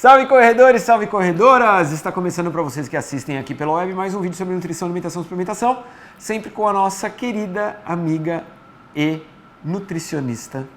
Salve corredores, salve corredoras! Está começando para vocês que assistem aqui pela web mais um vídeo sobre nutrição, alimentação e suplementação, sempre com a nossa querida amiga e nutricionista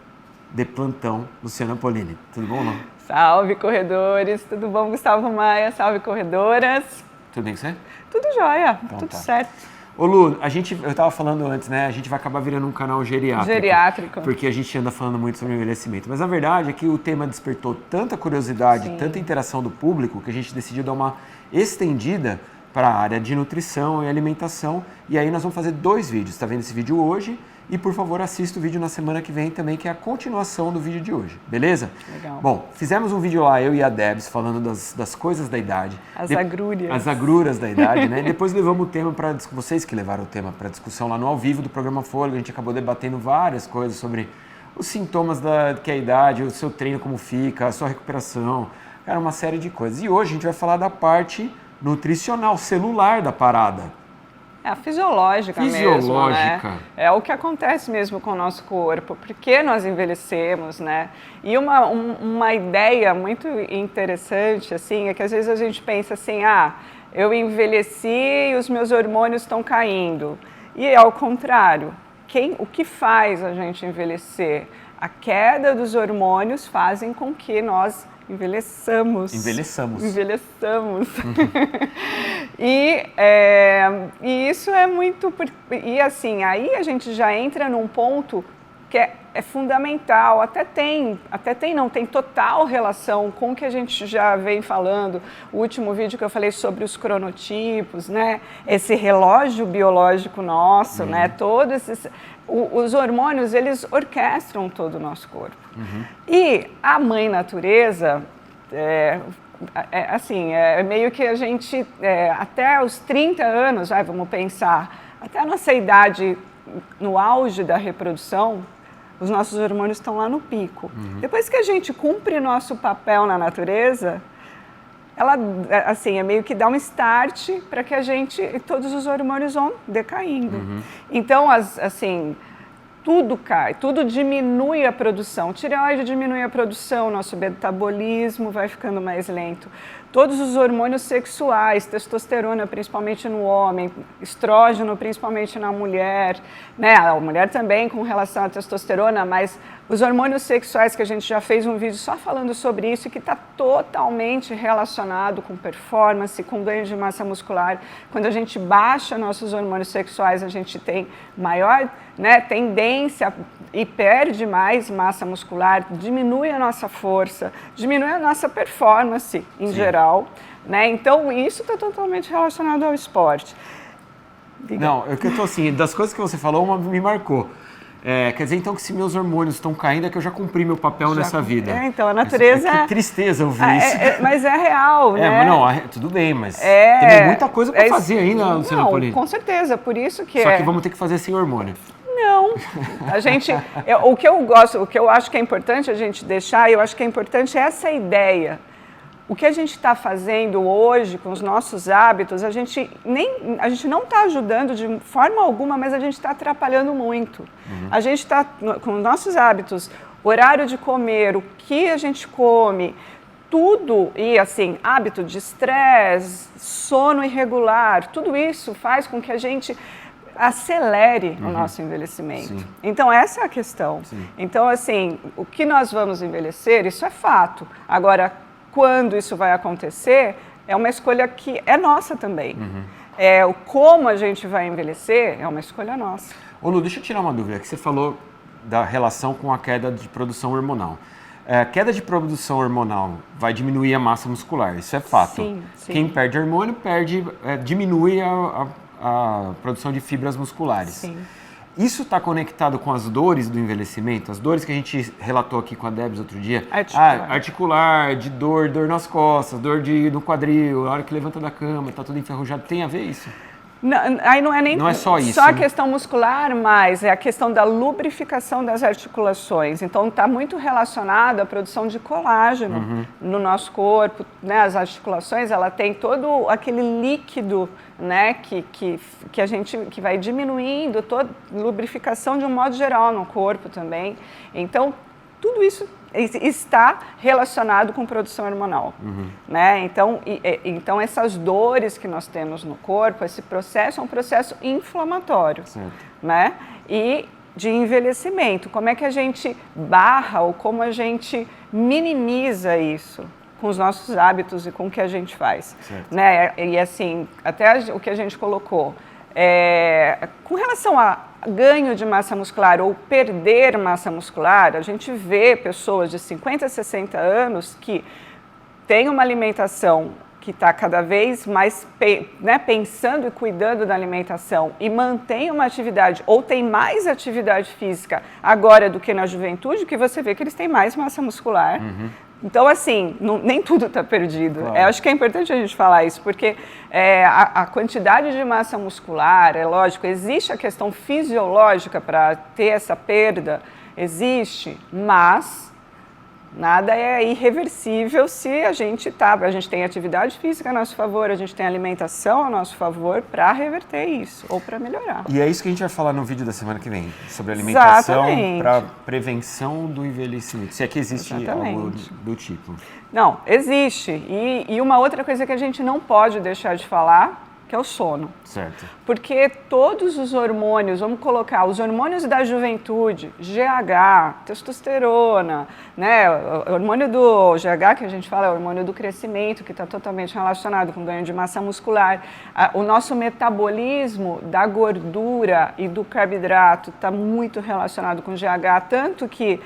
de plantão, Luciana Polini. Tudo bom, não? Salve corredores, tudo bom, Gustavo Maia? Salve corredoras. Tudo bem com você? Tudo jóia, Então, tudo tá. certo. Ô Lu, eu tava falando antes, né? A gente vai acabar virando um canal geriátrico. Porque a gente anda falando muito sobre envelhecimento. Mas a verdade é que o tema despertou tanta curiosidade, tanta interação do público, que a gente decidiu dar uma estendida para a área de nutrição e alimentação. E aí nós vamos fazer 2 vídeos. Tá vendo esse vídeo hoje? E por favor, assista o vídeo na semana que vem também, que é a continuação do vídeo de hoje. Beleza? Legal. Bom, fizemos um vídeo lá, eu e a Debs, falando das coisas da idade. As agrúrias. As agruras da idade, né? Depois levamos o tema para vocês que levaram o tema para discussão lá no ao vivo do programa Fôlego. A gente acabou debatendo várias coisas sobre os sintomas que é a idade, o seu treino como fica, a sua recuperação, cara, uma série de coisas. E hoje a gente vai falar da parte nutricional, celular da parada. É a fisiológica mesmo, né? É o que acontece mesmo com o nosso corpo, porque nós envelhecemos, né? E uma ideia muito interessante, assim, é que às vezes a gente pensa assim, eu envelheci e os meus hormônios estão caindo. E ao contrário, o que faz a gente envelhecer? A queda dos hormônios fazem com que nós envelheçamos. E isso é muito... E assim, aí a gente já entra num ponto que é fundamental, tem total relação com o que a gente já vem falando. O último vídeo que eu falei sobre os cronotipos, né? Esse relógio biológico nosso, né? Todos esses... Os hormônios, eles orquestram todo o nosso corpo. E a mãe natureza, meio que a gente, até os 30 anos, vamos pensar, até a nossa idade, no auge da reprodução, os nossos hormônios estão lá no pico. Depois que a gente cumpre nosso papel na natureza, ela, assim, meio que dá um start para que todos os hormônios vão decaindo. Então, tudo cai, tudo diminui a produção. Tireoide diminui a produção, nosso metabolismo vai ficando mais lento. Todos os hormônios sexuais, testosterona principalmente no homem, estrógeno principalmente na mulher, né? A mulher também com relação à testosterona, mas os hormônios sexuais, que a gente já fez um vídeo só falando sobre isso, que está totalmente relacionado com performance, com ganho de massa muscular. Quando a gente baixa nossos hormônios sexuais, a gente tem maior, né, tendência e perde mais massa muscular, diminui a nossa força, diminui a nossa performance em geral, né? Então isso está totalmente relacionado ao esporte. Não, eu tô assim, das coisas que você falou, uma me marcou. Quer dizer, então, que se meus hormônios estão caindo, é que eu já cumpri meu papel nessa vida. Então, a natureza... Que tristeza ouvir isso. Mas é real, né? Mas não, tudo bem, mas tem muita coisa para fazer ainda, Luciana Polini. Com certeza, por isso que... Só que vamos ter que fazer sem hormônio. Não, o que eu acho que é importante a gente deixar, eu acho que é importante essa ideia. O que a gente está fazendo hoje com os nossos hábitos, a gente não está ajudando de forma alguma, mas a gente está atrapalhando muito. A gente está, com os nossos hábitos, horário de comer, o que a gente come, tudo, e assim, hábito de estresse, sono irregular, tudo isso faz com que a gente acelere o nosso envelhecimento. Sim. Então, essa é a questão. Sim. Então, assim, o que nós vamos envelhecer, isso é fato. Agora, quando isso vai acontecer, é uma escolha que é nossa também. Como a gente vai envelhecer, é uma escolha nossa. Ô Lu, deixa eu tirar uma dúvida, que você falou da relação com a queda de produção hormonal. A queda de produção hormonal vai diminuir a massa muscular, isso é fato. Sim. Quem perde hormônio diminui a produção de fibras musculares. Sim. Isso está conectado com as dores do envelhecimento? As dores que a gente relatou aqui com a Debs outro dia? Articular, de dor nas costas, dor no quadril, a hora que levanta da cama, está tudo enferrujado. Tem a ver isso? Não, aí não é nem não é só isso, a questão muscular, mas é a questão da lubrificação das articulações. Então está muito relacionado à produção de colágeno no nosso corpo, né? As articulações, ela tem todo aquele líquido, né, que vai diminuindo toda lubrificação de um modo geral no corpo também. Então tudo isso está relacionado com produção hormonal, né? Então essas dores que nós temos no corpo, esse processo é um processo inflamatório, né? E de envelhecimento. Como é que a gente barra ou como a gente minimiza isso com os nossos hábitos e com o que a gente faz, né? E assim, até o que a gente colocou, com relação a ganho de massa muscular ou perder massa muscular, a gente vê pessoas de 50 a 60 anos que têm uma alimentação que está cada vez mais pensando e cuidando da alimentação e mantém uma atividade ou tem mais atividade física agora do que na juventude, que você vê que eles têm mais massa muscular. Então, assim, nem tudo está perdido. Claro. Acho que é importante a gente falar isso, porque a quantidade de massa muscular, é lógico, existe a questão fisiológica para ter essa perda, existe, mas nada é irreversível se a gente tem atividade física a nosso favor, a gente tem alimentação a nosso favor para reverter isso ou para melhorar. E é isso que a gente vai falar no vídeo da semana que vem, sobre alimentação para prevenção do envelhecimento, se é que existe algo do tipo. Não, existe. E uma outra coisa que a gente não pode deixar de falar, que é o sono. Certo. Porque todos os hormônios, vamos colocar os hormônios da juventude, GH, testosterona, né? O hormônio do GH, que a gente fala, é o hormônio do crescimento, que está totalmente relacionado com o ganho de massa muscular. O nosso metabolismo da gordura e do carboidrato está muito relacionado com o GH, tanto que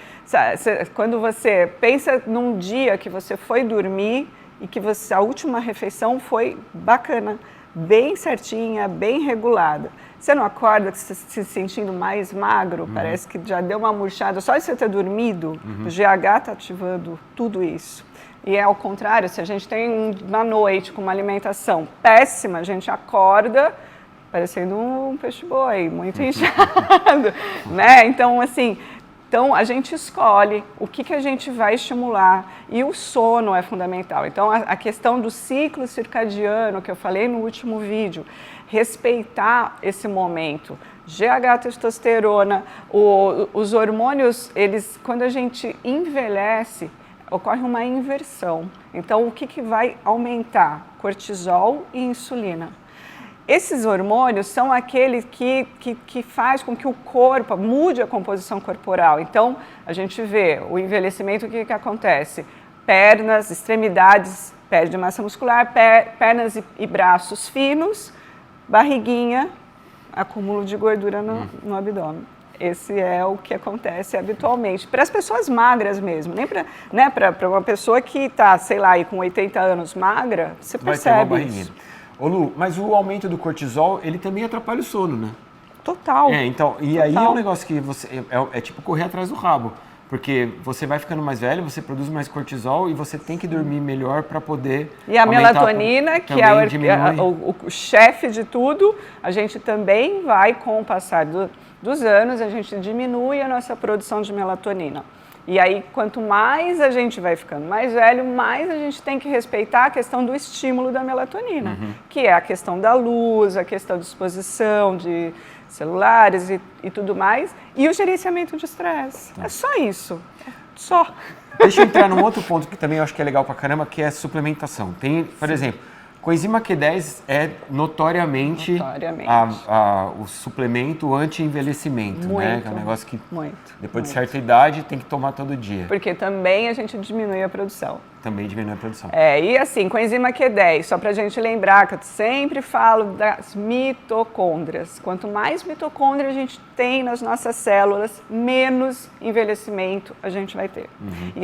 quando você pensa num dia que você foi dormir e que a última refeição foi bacana, bem certinha, bem regulada. Você não acorda se sentindo mais magro? Parece que já deu uma murchada. Só de você ter dormido, o GH está ativando tudo isso. E ao contrário, se a gente tem uma noite com uma alimentação péssima, a gente acorda parecendo um peixe-boi, muito inchado, né? Então, assim... Então, a gente escolhe o que a gente vai estimular e o sono é fundamental. Então, a questão do ciclo circadiano, que eu falei no último vídeo, respeitar esse momento. GH, testosterona, os hormônios, quando a gente envelhece, ocorre uma inversão. Então, o que vai aumentar? Cortisol e insulina. Esses hormônios são aqueles que faz com que o corpo mude a composição corporal. Então, a gente vê o envelhecimento, o que acontece? Pernas, extremidades, perde massa muscular, pernas e braços finos, barriguinha, acúmulo de gordura no abdômen. Esse é o que acontece habitualmente. Para as pessoas magras mesmo, nem para uma pessoa que está, sei lá, aí com 80 anos magra, você percebe isso. Ô Lu, mas o aumento do cortisol, ele também atrapalha o sono, né? Total. Então, e aí é um negócio que você é tipo correr atrás do rabo, porque você vai ficando mais velho, você produz mais cortisol e você tem que dormir melhor para poder E a melatonina, que é o chefe de tudo, a gente também vai, com o passar dos anos, a gente diminui a nossa produção de melatonina. E aí, quanto mais a gente vai ficando mais velho, mais a gente tem que respeitar a questão do estímulo da melatonina, que é a questão da luz, a questão de exposição de celulares e tudo mais, e o gerenciamento de estresse. É só isso, só. Deixa eu entrar num outro ponto que também eu acho que é legal pra caramba, que é a suplementação. Tem, por exemplo, coenzima Q10 é notoriamente o suplemento anti-envelhecimento, né? Que é um negócio que depois de certa idade tem que tomar todo dia. Porque também a gente diminui a produção. Também diminui a produção. E assim, coenzima Q10, só pra gente lembrar que eu sempre falo das mitocôndrias. Quanto mais mitocôndria a gente tem nas nossas células, menos envelhecimento a gente vai ter. E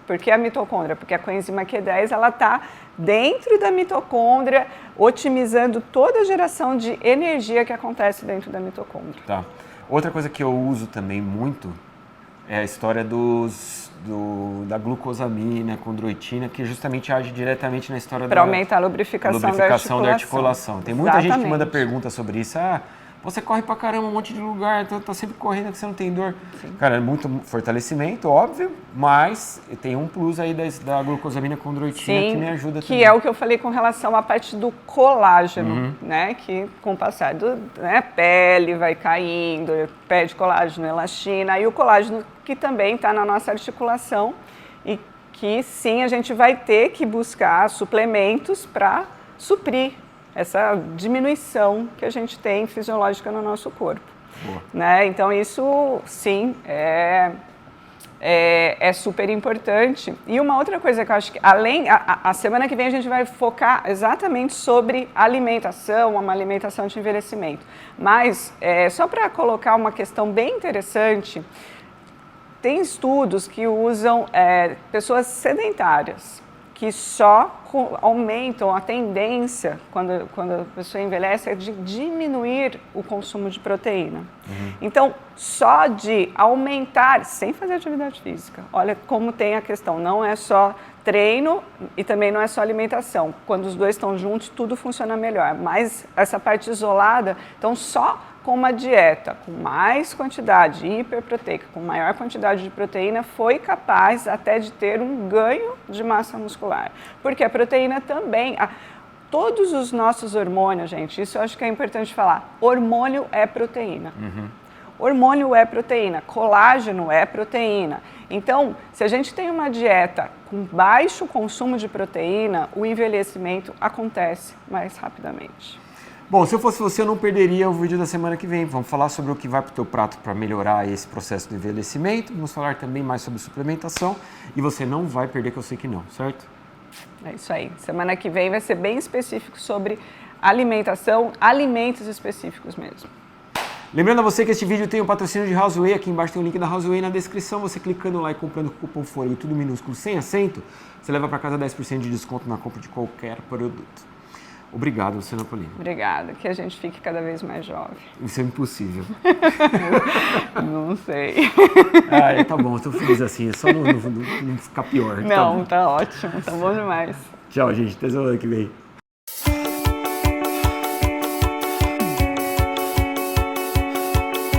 por que a mitocôndria? Porque a coenzima Q10, ela tá dentro da mitocôndria, otimizando toda a geração de energia que acontece dentro da mitocôndria. Tá. Outra coisa que eu uso também muito é a história da glucosamina, condroitina, que justamente age diretamente na história para aumentar a lubrificação da articulação. Tem muita gente que manda pergunta sobre isso. você corre pra caramba, um monte de lugar, tá sempre correndo que você não tem dor. Sim. Cara, é muito fortalecimento, óbvio, mas tem um plus aí da glucosamina com chondroitina que me ajuda também. Que é o que eu falei com relação à parte do colágeno, né? Que com o passar a pele vai caindo, perde colágeno, elastina, e o colágeno que também está na nossa articulação e que sim, a gente vai ter que buscar suplementos para suprir essa diminuição que a gente tem fisiológica no nosso corpo. Né? Então isso sim é super importante. E uma outra coisa que eu acho que a semana que vem a gente vai focar exatamente sobre alimentação, uma alimentação de envelhecimento. Mas só para colocar uma questão bem interessante, tem estudos que usam pessoas sedentárias, que só aumentam a tendência, quando a pessoa envelhece, é de diminuir o consumo de proteína. Então, só de aumentar, sem fazer atividade física, olha como tem a questão, não é só treino e também não é só alimentação. Quando os dois estão juntos, tudo funciona melhor. Mas essa parte isolada, então só com uma dieta com mais quantidade hiperproteica, com maior quantidade de proteína, foi capaz até de ter um ganho de massa muscular. Porque a proteína também, todos os nossos hormônios, gente, isso eu acho que é importante falar, hormônio é proteína. Hormônio é proteína, colágeno é proteína. Então, se a gente tem uma dieta com baixo consumo de proteína, o envelhecimento acontece mais rapidamente. Bom, se eu fosse você, eu não perderia o vídeo da semana que vem. Vamos falar sobre o que vai para o teu prato para melhorar esse processo de envelhecimento. Vamos falar também mais sobre suplementação. E você não vai perder, que eu sei que não, certo? É isso aí. Semana que vem vai ser bem específico sobre alimentação, alimentos específicos mesmo. Lembrando a você que este vídeo tem o patrocínio de Houseway. Aqui embaixo tem o link da Houseway na descrição. Você clicando lá e comprando com o cupom FOREGO, tudo minúsculo, sem acento, você leva para casa 10% de desconto na compra de qualquer produto. Obrigado, Luciana Polini. Obrigada, que a gente fique cada vez mais jovem. Isso é impossível. Não sei. Tá bom, estou feliz assim, é só não ficar pior. Não, tá ótimo, tá bom demais. Tchau, gente, até semana que vem.